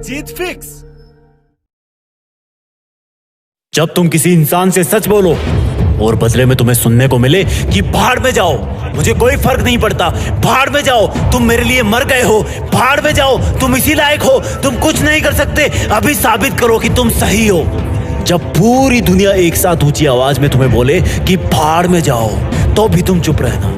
जीत fix. जब तुम किसी इंसान से सच बोलो और बदले में तुम्हें सुनने को मिले कि भाड़ में जाओ, मुझे कोई फर्क नहीं पड़ता, भाड़ में जाओ, तुम मेरे लिए मर गए हो, भाड़ में जाओ, तुम इसी लायक हो, तुम कुछ नहीं कर सकते, अभी साबित करो कि तुम सही हो। जब पूरी दुनिया एक साथ ऊंची आवाज में तुम्हें बोले कि भाड़ में जाओ, तो भी तुम चुप रहना,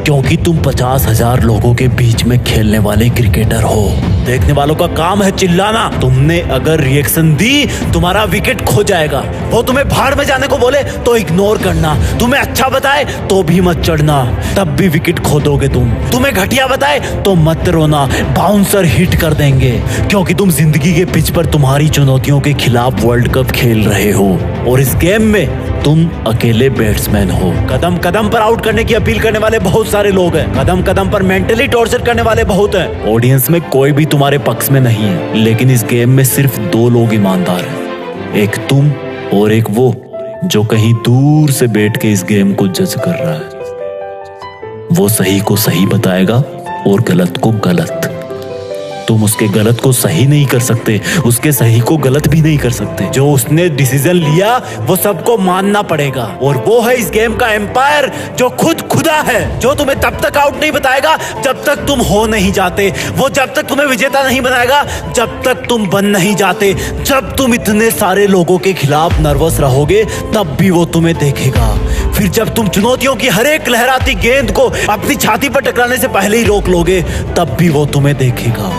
क्योंकि तुम 50,000 लोगों के बीच में खेलने वाले क्रिकेटर हो। देखने वालों का काम है चिल्लाना। तुमने अगर रिएक्शन दी, तुम्हारा विकेट खो जाएगा। वो तुम्हें भाड़ में जाने को बोले तो इग्नोर करना, तुम्हें अच्छा बताए तो भी मत चढ़ना, तब भी विकेट खो दोगे तुम। तुम्हें घटिया बताए तो मत रोना, बाउंसर हिट कर देंगे, क्योंकि तुम जिंदगी के पिच पर तुम्हारी चुनौतियों के खिलाफ वर्ल्ड कप खेल रहे हो और इस गेम में तुम अकेले बैट्समैन हो। कदम कदम पर आउट करने की अपील करने वाले बहुत सारे लोग हैं, कदम कदम पर मेंटली टॉर्चर करने वाले बहुत हैं। ऑडियंस में कोई भी तुम्हारे पक्ष में नहीं है, लेकिन इस गेम में सिर्फ 2 लोग ईमानदार हैं, एक तुम और एक वो जो कहीं दूर से बैठ के इस गेम को जज कर रहा है। वो सही को सही बताएगा और गलत को गलत। तुम उसके गलत को सही नहीं कर सकते, उसके सही को गलत भी नहीं कर सकते। जो उसने डिसीजन लिया वो सबको मानना पड़ेगा, और वो है इस गेम का एम्पायर जो खुद खुदा है, जो तुम्हें तब तक आउट नहीं बताएगा जब तक तुम हो नहीं जाते, वो जब तक तुम्हें विजेता नहीं बनाएगा जब तक तुम बन नहीं जाते। जब तुम इतने सारे लोगों के खिलाफ नर्वस रहोगे तब भी वो तुम्हें देखेगा। फिर जब तुम चुनौतियों की हर एक लहराती गेंद को अपनी छाती पर टकराने से पहले ही रोक लोगे तब भी वो तुम्हें देखेगा।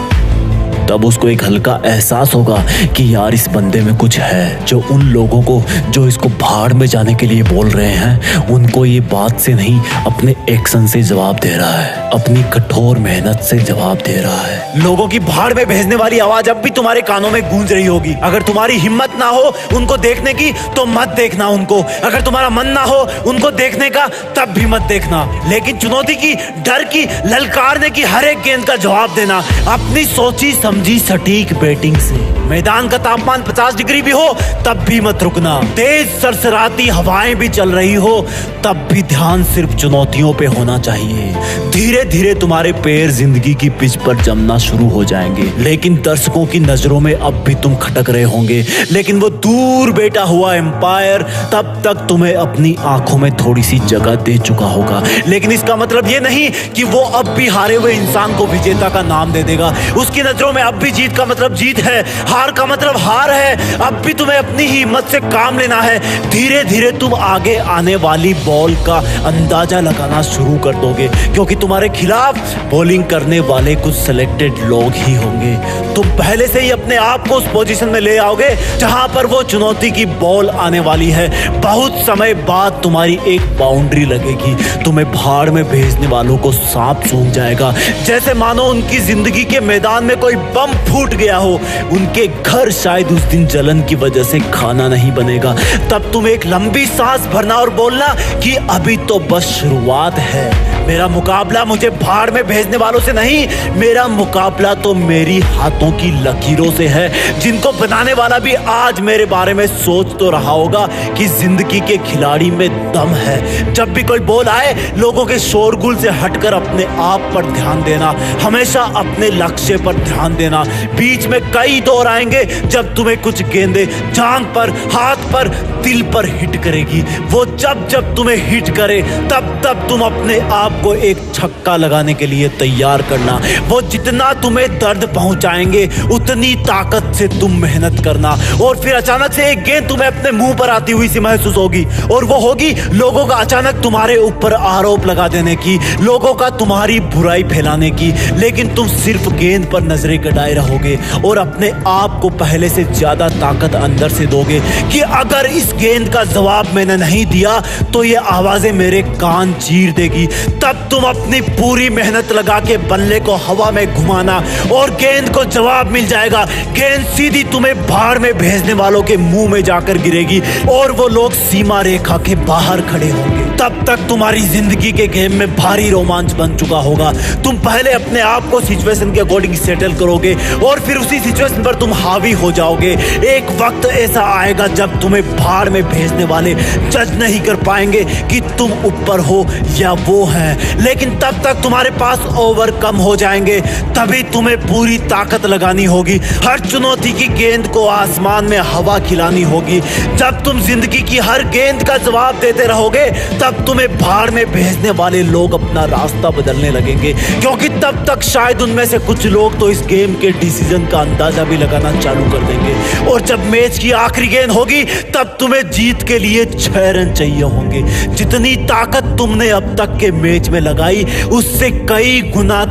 तब उसको एक हल्का एहसास होगा कि यार इस बंदे में कुछ है। जो उन लोगों को जो इसको भाड़ में जाने के लिए बोल रहे हैं, उनको ये बात से नहीं अपने एक्शन से जवाब दे रहा है, अपनी कठोर मेहनत से जवाब दे रहा है। लोगों की भाड़ में भेजने वाली आवाज अब भी तुम्हारे कानों में गूंज रही होगी। अगर तुम्हारी हिम्मत ना हो उनको देखने की तो मत देखना उनको, अगर तुम्हारा मन ना हो उनको देखने का तब भी मत देखना, लेकिन चुनौती की, डर की, ललकारने की हर एक गेंद का जवाब देना अपनी सोची समझी सटीक बैटिंग से। मैदान का तापमान 50 डिग्री भी हो तब भी मत रुकना, तेज सरसराती हवाएं भी चल रही हो तब भी ध्यान सिर्फ चुनौतियों पे होना चाहिए। धीरे धीरे तुम्हारे पैर जिंदगी की पिच पर जमना शुरू हो जाएंगे, लेकिन दर्शकों की नजरों में अब भी तुम खटक रहे होंगे। लेकिन वो दूर बैठा हुआ एम्पायर तब तक तुम्हें अपनी आंखों में थोड़ी सी जगह दे चुका होगा, लेकिन इसका मतलब ये नहीं कि वो अब भी हारे हुए इंसान को विजेता का नाम दे देगा। उसकी नजरों में अब भी जीत का मतलब जीत है, हार का मतलब हार है। अब भी तुम्हें अपनी ही हिम्मत से काम लेना है। धीरे धीरे तुम आगे आने वाली बॉल का अंदाजा लगाना शुरू कर दोगे, क्योंकि तुम्हारे खिलाफ बॉलिंग करने वाले कुछ सिलेक्टेड लोग ही होंगे। तुम पहले से ही अपने आप को उस पोजीशन में ले आओगे जहां पर वो चुनौती की बॉल आने वाली है। बहुत समय बाद तुम्हारी एक बाउंड्री लगेगी, तुम्हें भाड़ में भेजने वालों को सांप सूंघ जाएगा, जैसे मानो उनकी जिंदगी के मैदान में कोई बम फूट गया हो। उनके घर शायद उस दिन जलन की वजह से खाना नहीं बनेगा। तब तुम एक लंबी सांस भरना और बोलना कि अभी तो बस शुरुआत है। मेरा मुकाबला मुझे भाड़ में भेजने वालों से नहीं, मेरा मुकाबला तो मेरी हाथों की लकीरों से है, जिनको बनाने वाला भी आज मेरे बारे में सोच तो रहा होगा कि जिंदगी के खिलाड़ी में दम है। जब भी कोई बॉल आए, लोगों के शोरगुल से हटकर अपने आप पर ध्यान देना, हमेशा अपने लक्ष्य पर ध्यान देना। बीच में कई दौर आएंगे जब तुम्हें कुछ गेंदें जांघ पर, हाथ पर, दिल पर हिट करेगी। वो जब जब तुम्हें हिट करे तब तब तुम अपने आप को एक छक्का लगाने के लिए तैयार करना। वो जितना तुम्हें दर्द पहुंचाएंगे उतनी ताकत से तुम मेहनत करना, और फिर अचानक से एक गेंद तुम्हें अपने मुंह पर आती हुई सी महसूस होगी, और वो होगी लोगों का अचानक तुम्हारे ऊपर आरोप लगा देने की, लोगों का तुम्हारी बुराई फैलाने की। लेकिन तुम सिर्फ गेंद पर नजरें गड़ाए रहोगे और अपने आप को पहले से ज्यादा ताकत अंदर से दोगे कि अगर इस गेंद का जवाब मैंने नहीं दिया तो ये आवाजें मेरे कान चीर देगी। तब तुम अपनी पूरी मेहनत लगा के बल्ले को हवा में घुमाना और गेंद को जवाब मिल जाएगा। गेंद सीधी तुम्हें भाड़ में भेजने वालों के मुंह में जाकर गिरेगी और वो लोग सीमा रेखा के बाहर खड़े होंगे। तब तक तुम्हारी जिंदगी के गेम में भारी रोमांच बन चुका होगा। तुम पहले अपने आप को सिचुएशन के अकॉर्डिंग सेटल करोगे और फिर उसी सिचुएशन पर तुम हावी हो जाओगे। एक वक्त ऐसा आएगा जब तुम्हें भाड़ में भेजने वाले जज नहीं कर पाएंगे कि तुम ऊपर हो या वो है, लेकिन तब तक तुम्हारे पास ओवरकम हो जाएंगे। तभी तुम्हें पूरी ताकत लगानी होगी, हर चुनौती की गेंद को आसमान में हवा खिलानी होगी। जब तुम जिंदगी की हर गेंद का जवाब देते रहोगे तब तुम्हें भाड़ में भेजने वाले लोग अपना रास्ता बदलने लगेंगे, क्योंकि तब तक शायद उनमें से कुछ लोग तो इस गेम के डिसीजन का अंदाजा भी लगाना चालू कर देंगे। और जब मैच की आखिरी गेंद होगी तब तुम्हें जीत के लिए 6 रन चाहिए होंगे। जितनी ताकत तुमने अब तक के मैच में लगाई उससे कई गुना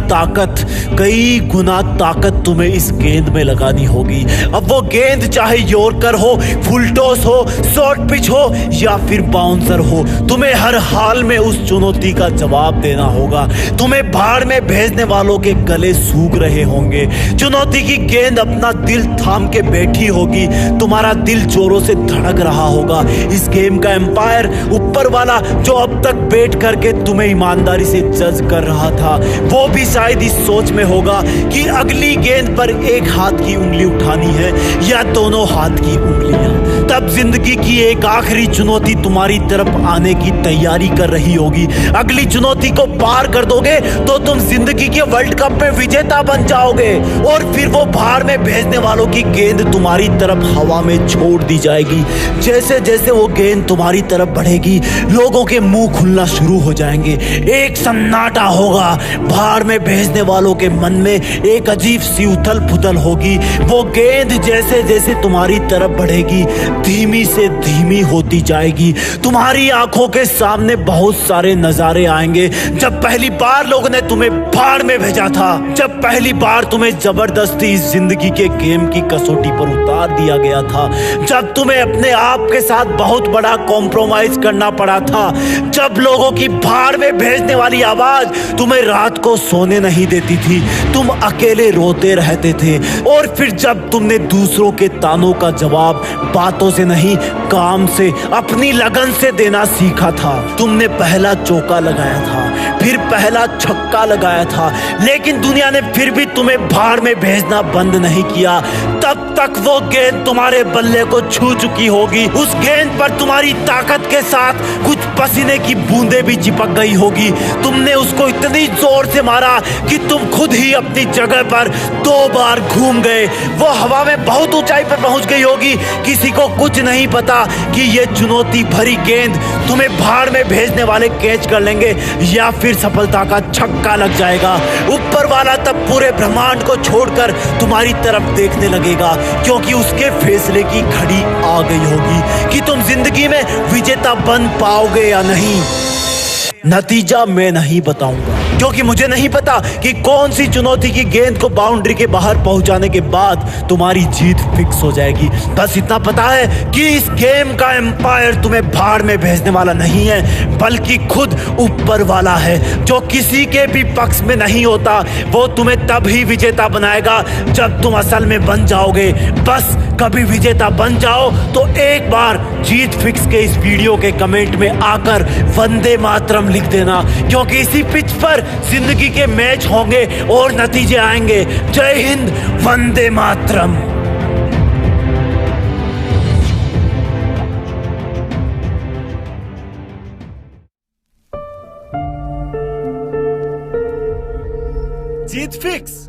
ताकत तुम्हें इस गेंद में लगानी होगी। अब वो गेंद चाहे यॉर्कर हो, फुल टॉस हो, शॉर्ट पिच हो या फिर बाउंसर हो, तुम्हें हर हाल में उस चुनौती का जवाब देना होगा। तुम्हें भाड़ में भेजने वालों के गले सूख रहे होंगे, चुनौती की गेंद अपना दिल थाम के बैठी होगी, तुम्हारा दिल जोरों से धड़क रहा होगा। इस गेम का एम्पायर ऊपर वाला जो अब तक बैठ करके तुम्हें ईमानदारी से जज कर रहा था, वो भी शायद इस सोच में होगा कि अगली गेंद पर एक हाथ की उंगली उठानी है या दोनों हाथ की उंगलियां। तब जिंदगी की एक आखिरी चुनौती तुम्हारी तरफ आने की तैयारी कर रही होगी। अगली चुनौती को पार कर दोगे तो तुम जिंदगी के वर्ल्ड कप में विजेता बन जाओगे और फिर वो भाड़ में भेजने वालों की गेंद तुम्हारी तरफ हवा में छोड़ दी जाएगी। जैसे जैसे वो गेंद तुम्हारी तरफ बढ़ेगी लोगों के मुंह खुलना शुरू हो जाएंगे, एक सन्नाटा होगा। भाड़ में भेजने वालों के मन में एक अजीब सी उथल पुथल होगी। वो गेंद जैसे जैसे तुम्हारी तरफ बढ़ेगी धीमी से धीमी होती जाएगी। तुम्हारी आंखों के सामने बहुत सारे नजारे आएंगे। जब पहली बार लोगों ने तुम्हें भाड़ में भेजा था, जब पहली बार तुम्हें जबरदस्ती इस जिंदगी के गेम की कसौटी पर उतार दिया गया था, जब तुम्हें अपने आप के साथ बहुत बड़ा कॉम्प्रोमाइज करना पड़ा था, जब लोगों की भाड़ में भेजने वाली आवाज तुम्हें रात को सोने नहीं देती थी, तुम अकेले रोते रहते थे। और फिर जब तुमने दूसरों के तानों का जवाब बातों से नहीं काम से, अपनी लगन से देना सीखा था। तुमने पहला चौका लगाया था, फिर पहला छक्का लगाया था, लेकिन दुनिया ने फिर भी तुम्हें भाड़ में भेजना बंद नहीं किया। तब तक वो गेंद तुम्हारे बल्ले को छू चुकी होगी। उस गेंद पर तुम्हारी ताकत के साथ कुछ पसीने की बूंदें भी चिपक गई होगी। तुमने उसको इतनी जोर से मारा कि तुम खुद ही अपनी जगह पर 2 बार घूम गए। वो हवा में बहुत ऊंचाई पर पहुंच गई होगी। किसी को कुछ नहीं पता कि ये चुनौती भरी गेंद तुम्हें भाड़ में भेजने वाले कैच कर लेंगे या फिर सफलता का छक्का लग जाएगा। ऊपर वाला तब पूरे ब्रह्मांड को छोड़कर तुम्हारी तरफ देखने लगेगा, क्योंकि उसके फैसले की घड़ी आ गई होगी कि तुम जिंदगी में विजेता बन पाओगे या नहीं। नतीजा मैं नहीं बताऊंगा, क्योंकि मुझे नहीं पता कि कौन सी चुनौती की गेंद को बाउंड्री के बाहर पहुंचाने के बाद तुम्हारी जीत फिक्स हो जाएगी। बस इतना पता है कि इस गेम का एम्पायर तुम्हें भाड़ में भेजने वाला नहीं है, बल्कि खुद ऊपर वाला है, जो किसी के भी पक्ष में नहीं होता। वो तुम्हें तभी विजेता बनाएगा जब तुम असल में बन जाओगे। बस कभी विजेता बन जाओ तो एक बार जीत फिक्स के इस वीडियो के कमेंट में आकर वंदे मातरम लिख देना, क्योंकि इसी पिच पर जिंदगी के मैच होंगे और नतीजे आएंगे। जय हिंद, वंदे मातरम। जीत फिक्स।